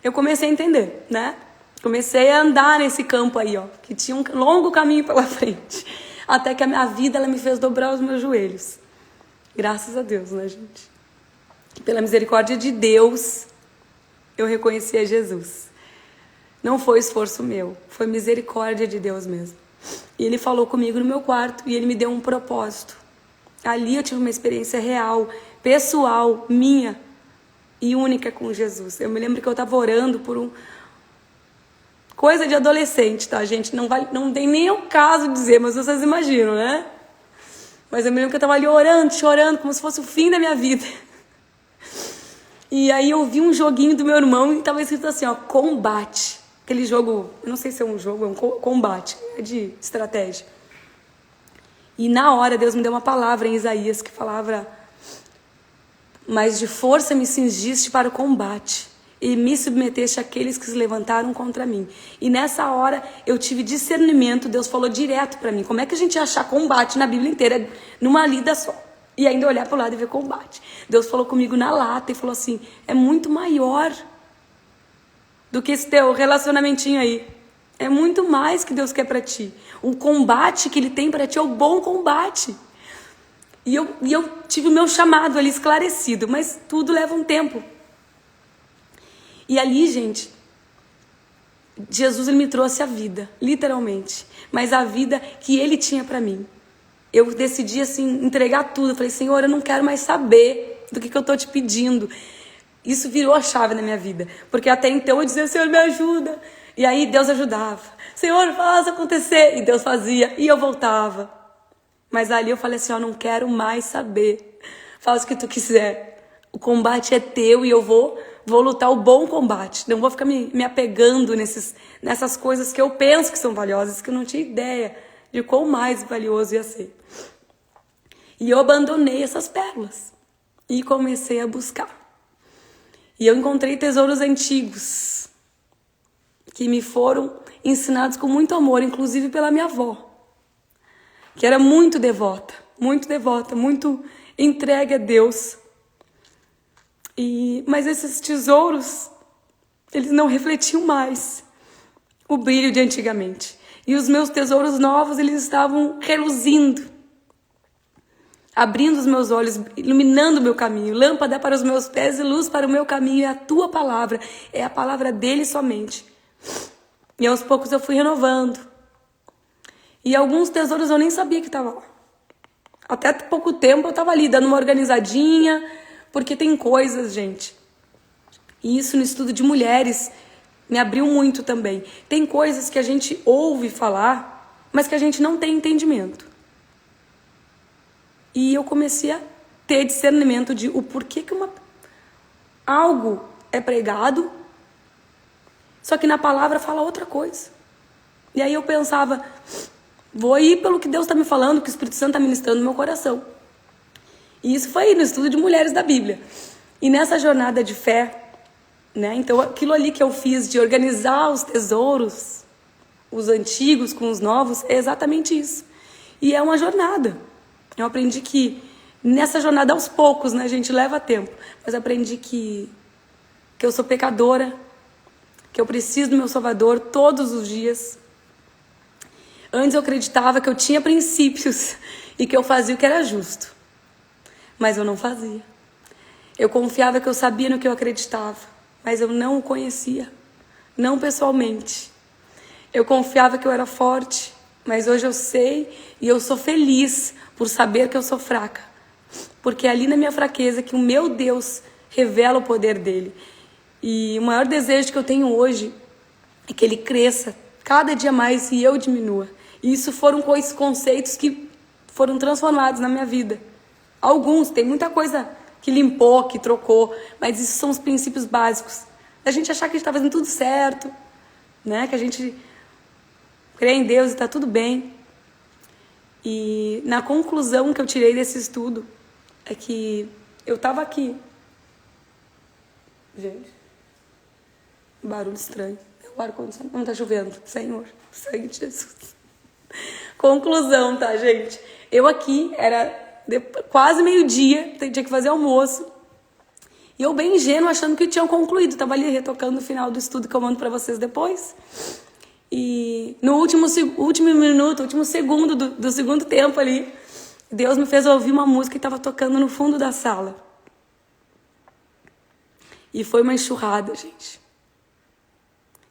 eu comecei a entender, né? Comecei a andar nesse campo aí, ó, que tinha um longo caminho pela frente. Até que a minha vida, ela me fez dobrar os meus joelhos. Graças a Deus, né, gente? Pela misericórdia de Deus, eu reconheci a Jesus. Não foi esforço meu, foi misericórdia de Deus mesmo. E ele falou comigo no meu quarto e ele me deu um propósito. Ali eu tive uma experiência real, pessoal, minha e única com Jesus. Eu me lembro que eu estava orando por coisa de adolescente, tá, gente? Não tem nem o caso de dizer, mas vocês imaginam, né? Mas eu me lembro que eu estava ali orando, chorando, como se fosse o fim da minha vida. E aí eu vi um joguinho do meu irmão e estava escrito assim, ó, combate. Aquele jogo, eu não sei se é um jogo, é um combate, é de estratégia. E na hora Deus me deu uma palavra em Isaías que falava: mas de força me cingiste para o combate e me submeteste àqueles que se levantaram contra mim. E nessa hora eu tive discernimento, Deus falou direto para mim. Como é que a gente ia achar combate na Bíblia inteira, numa lida só? E ainda olhar para o lado e ver combate. Deus falou comigo na lata e falou assim: é muito maior do que esse teu relacionamentinho aí. É muito mais que Deus quer para ti. O combate que Ele tem para ti é o bom combate. E eu tive o meu chamado ali esclarecido, mas tudo leva um tempo. E ali, gente, Jesus, ele me trouxe a vida, literalmente. Mas a vida que Ele tinha para mim. Eu decidi, assim, entregar tudo. Eu falei: Senhor, eu não quero mais saber do que eu estou te pedindo. Isso virou a chave na minha vida. Porque até então eu dizia: Senhor, me ajuda. E aí Deus ajudava. Senhor, faz acontecer. E Deus fazia. E eu voltava. Mas ali eu falei assim: ó, não quero mais saber. Faz o que tu quiser. O combate é teu e eu vou lutar o bom combate. Não vou ficar me apegando nessas coisas que eu penso que são valiosas, que eu não tinha ideia de quão mais valioso ia ser. E eu abandonei essas pérolas. E comecei a buscar. E eu encontrei tesouros antigos que me foram ensinados com muito amor, inclusive pela minha avó, que era muito devota, muito entregue a Deus. Mas esses tesouros, eles não refletiam mais o brilho de antigamente. E os meus tesouros novos, eles estavam reluzindo, abrindo os meus olhos, iluminando o meu caminho. Lâmpada para os meus pés e luz para o meu caminho é a tua palavra, é a palavra dele somente. E aos poucos eu fui renovando. E alguns tesouros eu nem sabia que estava lá. Até pouco tempo eu estava ali dando uma organizadinha, porque tem coisas, gente. E isso no estudo de mulheres me abriu muito também. Tem coisas que a gente ouve falar, mas que a gente não tem entendimento. E eu comecei a ter discernimento de o porquê que algo é pregado, só que na palavra fala outra coisa. E aí eu pensava, vou ir pelo que Deus está me falando, que o Espírito Santo está ministrando no meu coração. E isso foi no estudo de mulheres da Bíblia. E nessa jornada de fé, né? Então aquilo ali que eu fiz de organizar os tesouros, os antigos com os novos, é exatamente isso. E é uma jornada. Eu aprendi que nessa jornada aos poucos, né, gente, leva tempo. Mas aprendi que eu sou pecadora, que eu preciso do meu Salvador todos os dias. Antes eu acreditava que eu tinha princípios e que eu fazia o que era justo. Mas eu não fazia. Eu confiava que eu sabia no que eu acreditava, mas eu não o conhecia, não pessoalmente. Eu confiava que eu era forte, mas hoje eu sei e eu sou feliz por saber que eu sou fraca. Porque é ali na minha fraqueza que o meu Deus revela o poder dele. E o maior desejo que eu tenho hoje é que ele cresça cada dia mais e eu diminua. E isso foram conceitos que foram transformados na minha vida. Alguns, tem muita coisa que limpou, que trocou, mas isso são os princípios básicos. A gente achar que a gente está fazendo tudo certo, né? Que a gente crê em Deus e está tudo bem. E na conclusão que eu tirei desse estudo é que eu estava aqui. Gente, barulho estranho. O ar-condicionado não está chovendo. Senhor, sangue de Jesus. Conclusão, tá, gente? Eu aqui, era quase meio-dia, tinha que fazer almoço. E eu bem ingênuo, achando que tinham concluído. Tava ali retocando o final do estudo que eu mando para vocês depois. E no último minuto, último segundo do segundo tempo ali, Deus me fez ouvir uma música que estava tocando no fundo da sala. E foi uma enxurrada, gente.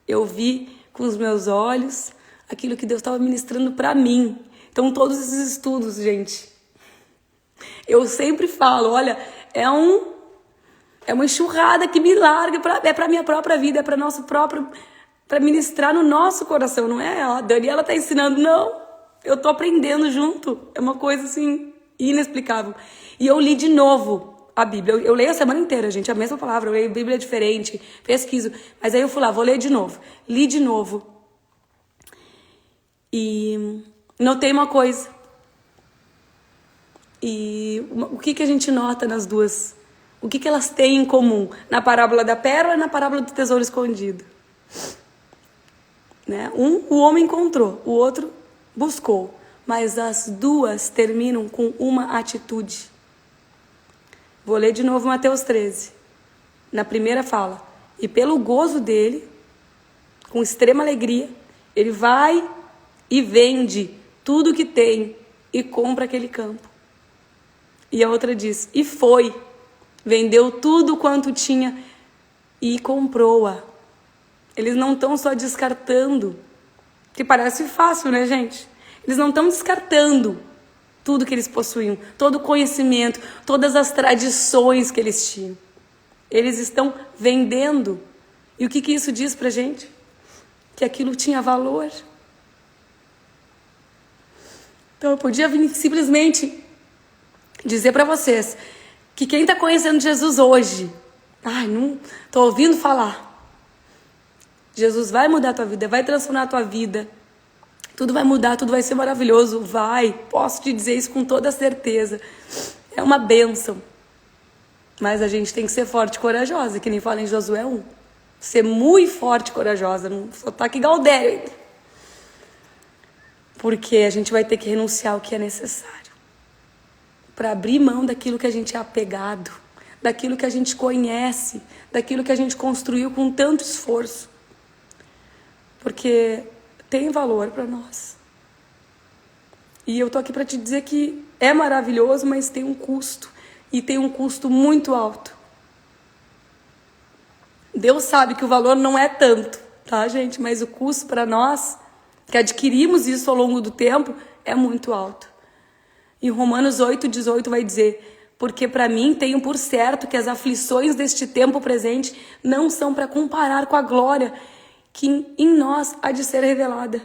Eu vi com os meus olhos aquilo que Deus estava ministrando para mim. Então, todos esses estudos, gente, eu sempre falo, olha, é uma enxurrada que me larga, é para minha própria vida, é para nosso próprio, para ministrar no nosso coração, não é? A Daniela está ensinando, não, eu tô aprendendo junto, é uma coisa assim inexplicável. E eu li de novo a Bíblia, eu leio a semana inteira, gente, a mesma palavra, eu leio Bíblia diferente, pesquiso, mas aí eu fui lá, vou ler de novo, li de novo e notei uma coisa. E o que a gente nota nas duas? O que elas têm em comum? Na parábola da pérola e na parábola do tesouro escondido. Né? O homem encontrou, o outro buscou. Mas as duas terminam com uma atitude. Vou ler de novo Mateus 13. Na primeira fala, e pelo gozo dele, com extrema alegria, ele vai e vende tudo que tem e compra aquele campo. E a outra diz, e foi, vendeu tudo quanto tinha e comprou-a. Eles não estão só descartando, que parece fácil, né, gente? Eles não estão descartando tudo que eles possuíam, todo o conhecimento, todas as tradições que eles tinham. Eles estão vendendo. E o que isso diz pra gente? Que aquilo tinha valor. Então eu podia vir simplesmente dizer para vocês que quem está conhecendo Jesus hoje, não estou ouvindo falar. Jesus vai mudar a tua vida, vai transformar a tua vida. Tudo vai mudar, tudo vai ser maravilhoso. Vai, posso te dizer isso com toda certeza. É uma bênção. Mas a gente tem que ser forte e corajosa, que nem fala em Josué 1. Ser muito forte e corajosa, não sotaque Gaudério. Porque a gente vai ter que renunciar ao que é necessário. Para abrir mão daquilo que a gente é apegado, daquilo que a gente conhece, daquilo que a gente construiu com tanto esforço. Porque tem valor para nós. E eu tô aqui para te dizer que é maravilhoso, mas tem um custo. E tem um custo muito alto. Deus sabe que o valor não é tanto, tá, gente? Mas o custo para nós, que adquirimos isso ao longo do tempo, é muito alto. Em Romanos 8,18 vai dizer, porque para mim tenho por certo que as aflições deste tempo presente não são para comparar com a glória que em nós há de ser revelada.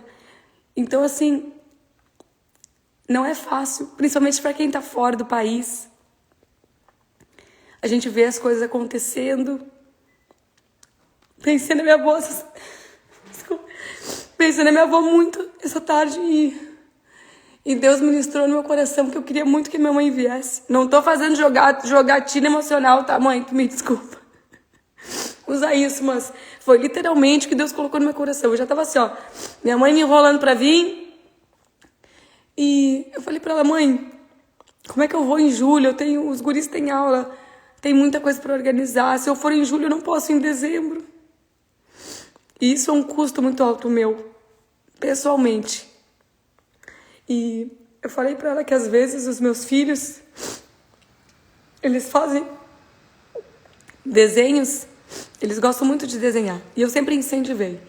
Então, assim, não é fácil, principalmente para quem está fora do país. A gente vê as coisas acontecendo. Pensei na minha bolsa. Desculpa. pensei na minha avó muito essa tarde e Deus ministrou no meu coração que eu queria muito que minha mãe viesse. Não tô fazendo jogatina emocional, tá, mãe? Tu me desculpa. Usar isso, mas foi literalmente o que Deus colocou no meu coração. Eu já tava assim, ó, minha mãe me enrolando pra vir. E eu falei pra ela, mãe, como é que eu vou em julho? Os guris têm aula, tem muita coisa pra organizar. Se eu for em julho, eu não posso ir em dezembro. E isso é um custo muito alto meu, pessoalmente. E eu falei pra ela que às vezes os meus filhos, eles fazem desenhos, eles gostam muito de desenhar. E eu sempre incentivei.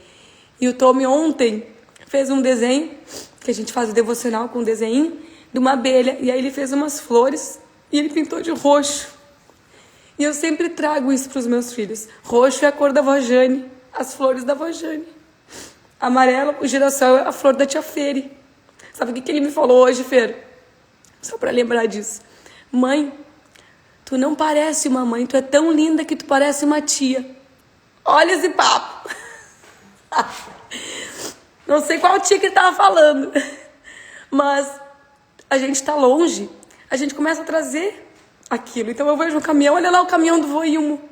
E o Tommy ontem fez um desenho, que a gente faz o devocional com um desenho, de uma abelha. E aí ele fez umas flores e ele pintou de roxo. E eu sempre trago isso para os meus filhos. Roxo é a cor da avó Jane, as flores da avó Jane. Amarelo, o girassol é a flor da tia Fere. Sabe o que ele me falou hoje, Fer? Só para lembrar disso. Mãe, tu não parece uma mãe, tu é tão linda que tu parece uma tia. Olha esse papo. Não sei qual tia que ele tava falando. Mas a gente tá longe, a gente começa a trazer aquilo. Então eu vejo um caminhão, olha lá o caminhão do Voilmo.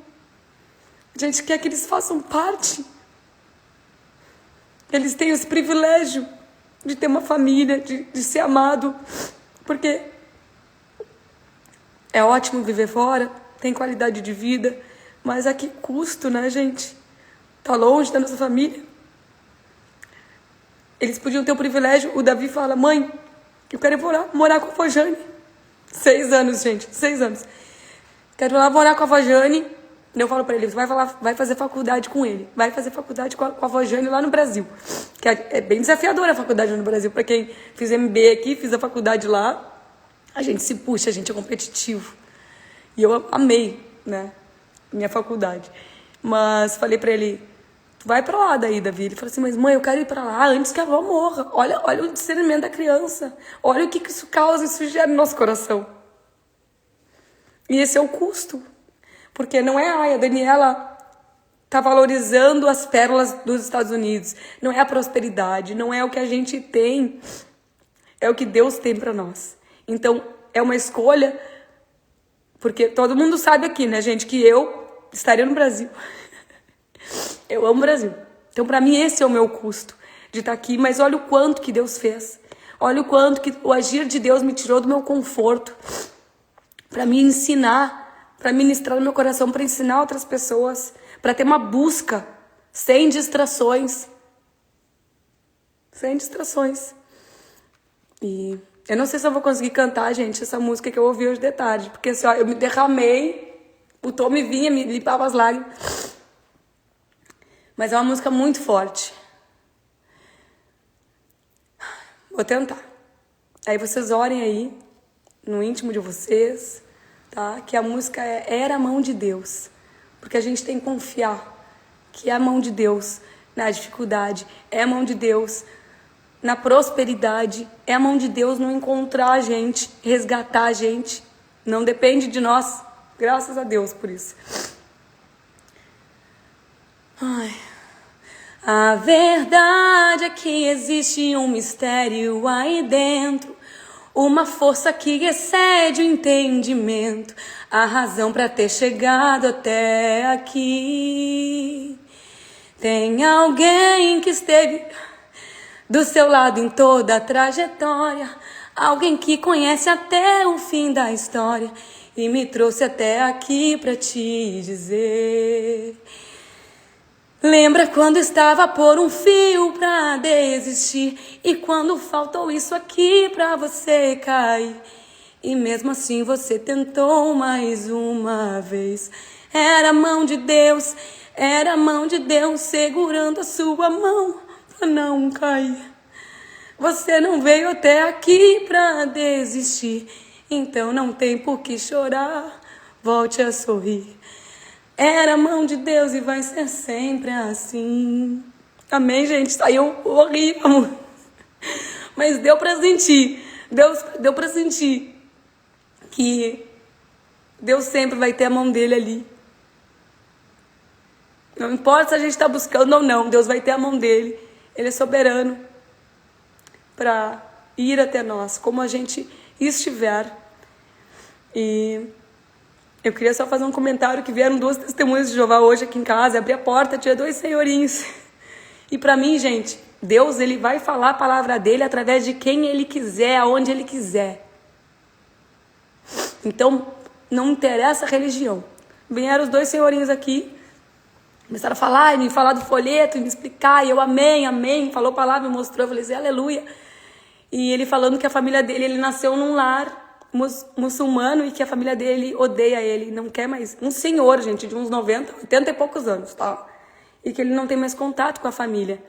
A gente quer que eles façam parte. Eles têm esse privilégio de ter uma família, de ser amado. Porque é ótimo viver fora, tem qualidade de vida, mas a que custo, né, gente? Tá longe da nossa família. Eles podiam ter o privilégio, o Davi fala, mãe, eu quero morar com a avó Jane. 6 anos, gente, 6 anos. Quero ir lá morar com a avó Jane. Eu falo pra ele, vai fazer faculdade com ele. Vai fazer faculdade com a avó Jane lá no Brasil. Que é bem desafiadora a faculdade no Brasil. Pra quem fiz MBA aqui, fiz a faculdade lá, a gente se puxa, a gente é competitivo. E eu amei, né, minha faculdade. Mas falei pra ele, tu vai pra lá daí, Davi. Ele falou assim, mas mãe, eu quero ir pra lá antes que a avó morra. Olha o discernimento da criança. Olha o que isso causa, isso gera no nosso coração. E esse é o custo. Porque não é a Daniela tá valorizando as pérolas dos Estados Unidos. Não é a prosperidade, não é o que a gente tem. É o que Deus tem pra nós. Então, é uma escolha, porque todo mundo sabe aqui, né, gente, que eu estaria no Brasil. Eu amo o Brasil. Então, pra mim, esse é o meu custo de estar aqui. Mas olha o quanto que Deus fez. Olha o quanto que o agir de Deus me tirou do meu conforto. Pra me ensinar, para ministrar no meu coração, para ensinar outras pessoas, para ter uma busca sem distrações. Sem distrações. E eu não sei se eu vou conseguir cantar, gente, essa música que eu ouvi hoje de tarde, porque assim, ó, eu me derramei, o Tom me vinha, me limpava as lágrimas. Mas é uma música muito forte. Vou tentar. Aí vocês orem aí, no íntimo de vocês, tá? Que a música Era a Mão de Deus. Porque a gente tem que confiar que é a mão de Deus na dificuldade, é a mão de Deus na prosperidade, é a mão de Deus no encontrar a gente, resgatar a gente. Não depende de nós. Graças a Deus por isso. Ai. A verdade é que existe um mistério aí dentro, uma força que excede o entendimento, a razão para ter chegado até aqui. Tem alguém que esteve do seu lado em toda a trajetória, alguém que conhece até o fim da história e me trouxe até aqui para te dizer. Lembra quando estava por um fio pra desistir e quando faltou isso aqui pra você cair e mesmo assim você tentou mais uma vez. Era a mão de Deus, era a mão de Deus segurando a sua mão pra não cair. Você não veio até aqui pra desistir, então não tem por que chorar, volte a sorrir. Era a mão de Deus e vai ser sempre assim. Amém, gente? Saiu horrível. Mas deu pra sentir. Deu pra sentir que Deus sempre vai ter a mão dele ali. Não importa se a gente tá buscando ou não, Deus vai ter a mão dele. Ele é soberano para ir até nós, como a gente estiver. E eu queria só fazer um comentário que vieram 2 testemunhas de Jeová hoje aqui em casa, abri a porta, tinha 2 senhorinhos. E para mim, gente, Deus, ele vai falar a palavra dele através de quem ele quiser, aonde ele quiser. Então, não interessa a religião. Vieram os 2 senhorinhos aqui, começaram a falar, me falar do folheto, me explicar, e eu amém, amém, falou a palavra, me mostrou, eu falei assim, aleluia. E ele falando que a família dele, ele nasceu num lar muçulmano e que a família dele odeia ele, não quer mais. Um senhor, gente, de uns 90, 80 e poucos anos, tá? E que ele não tem mais contato com a família.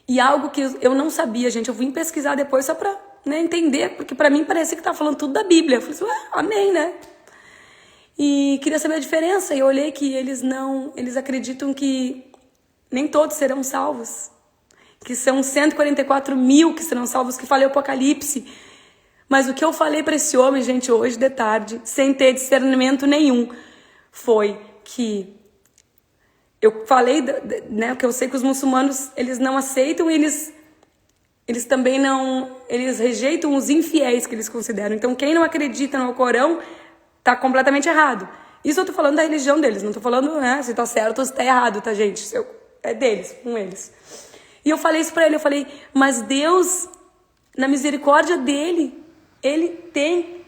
E algo que eu não sabia, gente, eu vim pesquisar depois só pra entender, porque pra mim parecia que tava falando tudo da Bíblia. Eu falei assim, amém, né? E queria saber a diferença, e eu olhei que eles acreditam que nem todos serão salvos. Que são 144 mil que serão salvos, que falei o Apocalipse. Mas o que eu falei para esse homem, gente, hoje de tarde, sem ter discernimento nenhum, foi que eu falei, né, que eu sei que os muçulmanos, eles não aceitam, eles também não, eles rejeitam os infiéis que eles consideram. Então, quem não acredita no Corão tá completamente errado. Isso eu tô falando da religião deles, não tô falando, né, se tá certo ou se tá errado, tá, gente? É deles, com eles. E eu falei isso pra ele, eu falei, mas Deus, na misericórdia dele, ele tem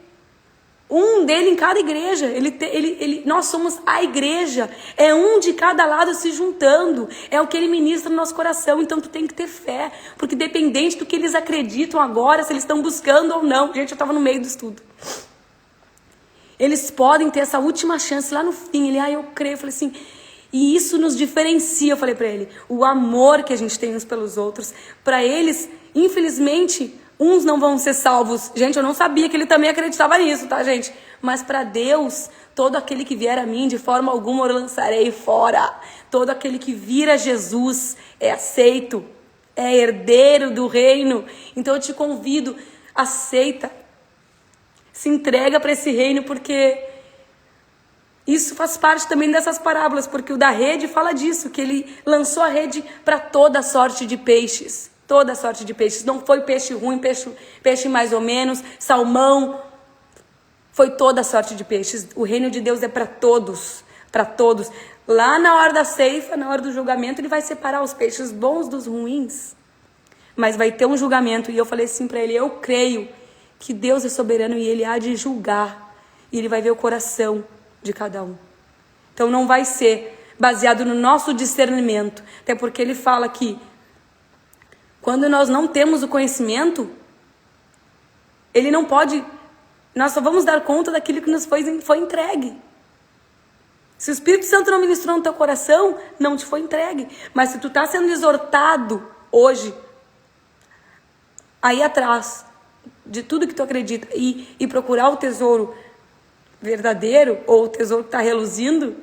um dele em cada igreja. Nós somos a igreja. É um de cada lado se juntando. É o que ele ministra no nosso coração. Então tu tem que ter fé. Porque dependente do que eles acreditam agora, se eles estão buscando ou não. Gente, eu tava no meio do estudo. Eles podem ter essa última chance lá no fim. Ele, eu creio. Eu falei assim, e isso nos diferencia, eu falei pra ele, o amor que a gente tem uns pelos outros. Pra eles, infelizmente, uns não vão ser salvos. Gente, eu não sabia que ele também acreditava nisso, tá, gente? Mas para Deus, todo aquele que vier a mim, de forma alguma eu lançarei fora. Todo aquele que vir a Jesus é aceito, é herdeiro do reino. Então eu te convido, aceita. Se entrega para esse reino, porque isso faz parte também dessas parábolas, porque o da rede fala disso, que ele lançou a rede para toda sorte de peixes. Toda sorte de peixes. Não foi peixe ruim, peixe mais ou menos, salmão. Foi toda sorte de peixes. O reino de Deus é para todos. Para todos. Lá na hora da ceifa, na hora do julgamento, ele vai separar os peixes bons dos ruins. Mas vai ter um julgamento. E eu falei assim para ele, eu creio que Deus é soberano e ele há de julgar. E ele vai ver o coração de cada um. Então não vai ser baseado no nosso discernimento. Até porque ele fala que quando nós não temos o conhecimento, ele não pode, nós só vamos dar conta daquilo que nos foi entregue. Se o Espírito Santo não ministrou no teu coração, não te foi entregue. Mas se tu está sendo exortado hoje, aí atrás de tudo que tu acredita e procurar o tesouro verdadeiro ou o tesouro que está reluzindo,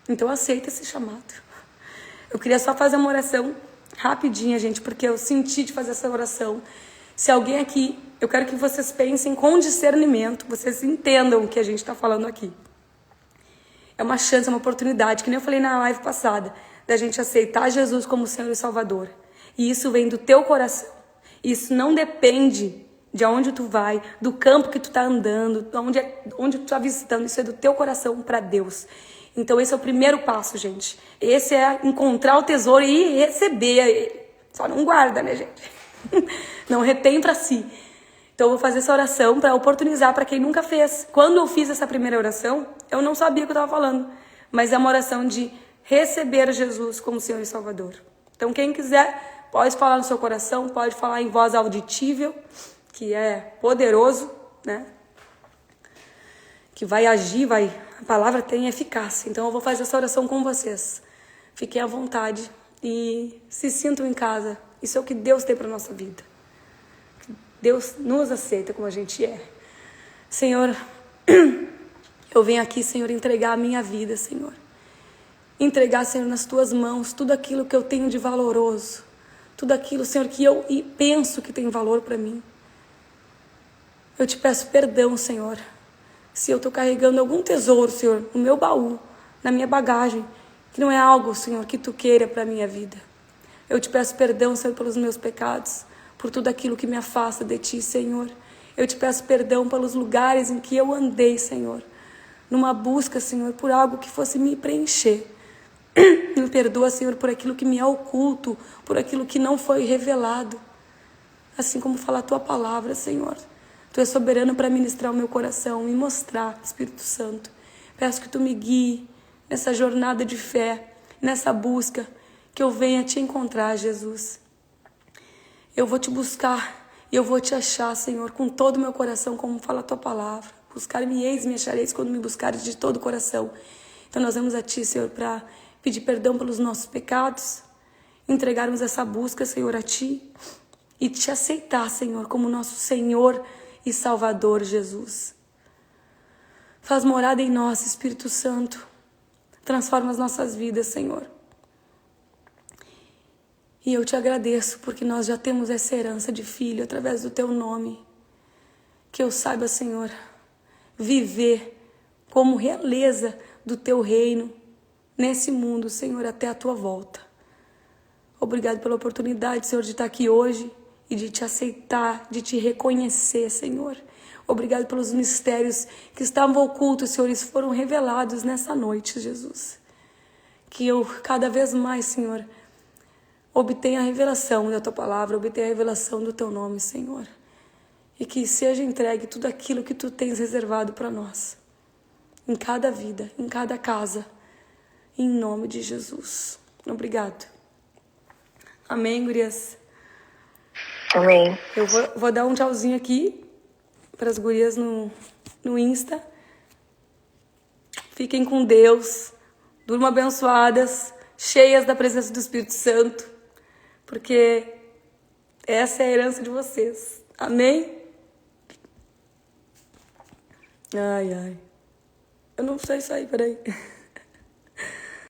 então aceita esse chamado. Eu queria só fazer uma oração rapidinha, gente, porque eu senti de fazer essa oração. Se alguém aqui, eu quero que vocês pensem com discernimento, vocês entendam o que a gente está falando aqui. É uma chance, é uma oportunidade, que nem eu falei na live passada, da gente aceitar Jesus como Senhor e Salvador. E isso vem do teu coração. Isso não depende de onde tu vai, do campo que tu tá andando, onde tu tá visitando. Isso é do teu coração para Deus. Então esse é o primeiro passo, gente. Esse é encontrar o tesouro e receber ele. Só não guarda, né, gente? Não retém para si. Então eu vou fazer essa oração para oportunizar para quem nunca fez. Quando eu fiz essa primeira oração, eu não sabia o que eu estava falando. Mas é uma oração de receber Jesus como Senhor e Salvador. Então quem quiser, pode falar no seu coração, pode falar em voz auditível, que é poderoso, né? Que vai agir, a palavra tem eficácia. Então eu vou fazer essa oração com vocês. Fiquem à vontade e se sintam em casa. Isso é o que Deus tem para nossa vida. Deus nos aceita como a gente é. Senhor, eu venho aqui, Senhor, entregar a minha vida, Senhor. Entregar, Senhor, nas tuas mãos tudo aquilo que eu tenho de valoroso. Tudo aquilo, Senhor, que eu penso que tem valor para mim. Eu te peço perdão, Senhor, se eu estou carregando algum tesouro, Senhor, no meu baú, na minha bagagem, que não é algo, Senhor, que tu queira para a minha vida. Eu te peço perdão, Senhor, pelos meus pecados, por tudo aquilo que me afasta de Ti, Senhor. Eu te peço perdão pelos lugares em que eu andei, Senhor, numa busca, Senhor, por algo que fosse me preencher. Me perdoa, Senhor, por aquilo que me é oculto, por aquilo que não foi revelado. Assim como fala a Tua palavra, Senhor. Tu és soberano para ministrar o meu coração, me mostrar, Espírito Santo. Peço que Tu me guie nessa jornada de fé, nessa busca, que eu venha Te encontrar, Jesus. Eu vou Te buscar e eu vou Te achar, Senhor, com todo o meu coração, como fala a Tua palavra. Buscar-me-eis, me achareis quando me buscares de todo o coração. Então nós vamos a Ti, Senhor, para pedir perdão pelos nossos pecados, entregarmos essa busca, Senhor, a Ti e Te aceitar, Senhor, como nosso Senhor e Salvador, Jesus. Faz morada em nós, Espírito Santo. Transforma as nossas vidas, Senhor. E eu Te agradeço porque nós já temos essa herança de filho através do Teu nome. Que eu saiba, Senhor, viver como realeza do Teu reino nesse mundo, Senhor, até a Tua volta. Obrigado pela oportunidade, Senhor, de estar aqui hoje e de Te aceitar, de Te reconhecer, Senhor. Obrigado pelos mistérios que estavam ocultos, Senhor, e foram revelados nessa noite, Jesus. Que eu, cada vez mais, Senhor, obtenha a revelação da Tua palavra, obtenha a revelação do Teu nome, Senhor. E que seja entregue tudo aquilo que Tu tens reservado para nós. Em cada vida, em cada casa. Em nome de Jesus. Obrigado. Amém, gurias? Amém. Eu vou dar um tchauzinho aqui para as gurias no Insta. Fiquem com Deus. Durmam abençoadas, cheias da presença do Espírito Santo. Porque essa é a herança de vocês. Amém? Ai, ai. Eu não sei sair, peraí.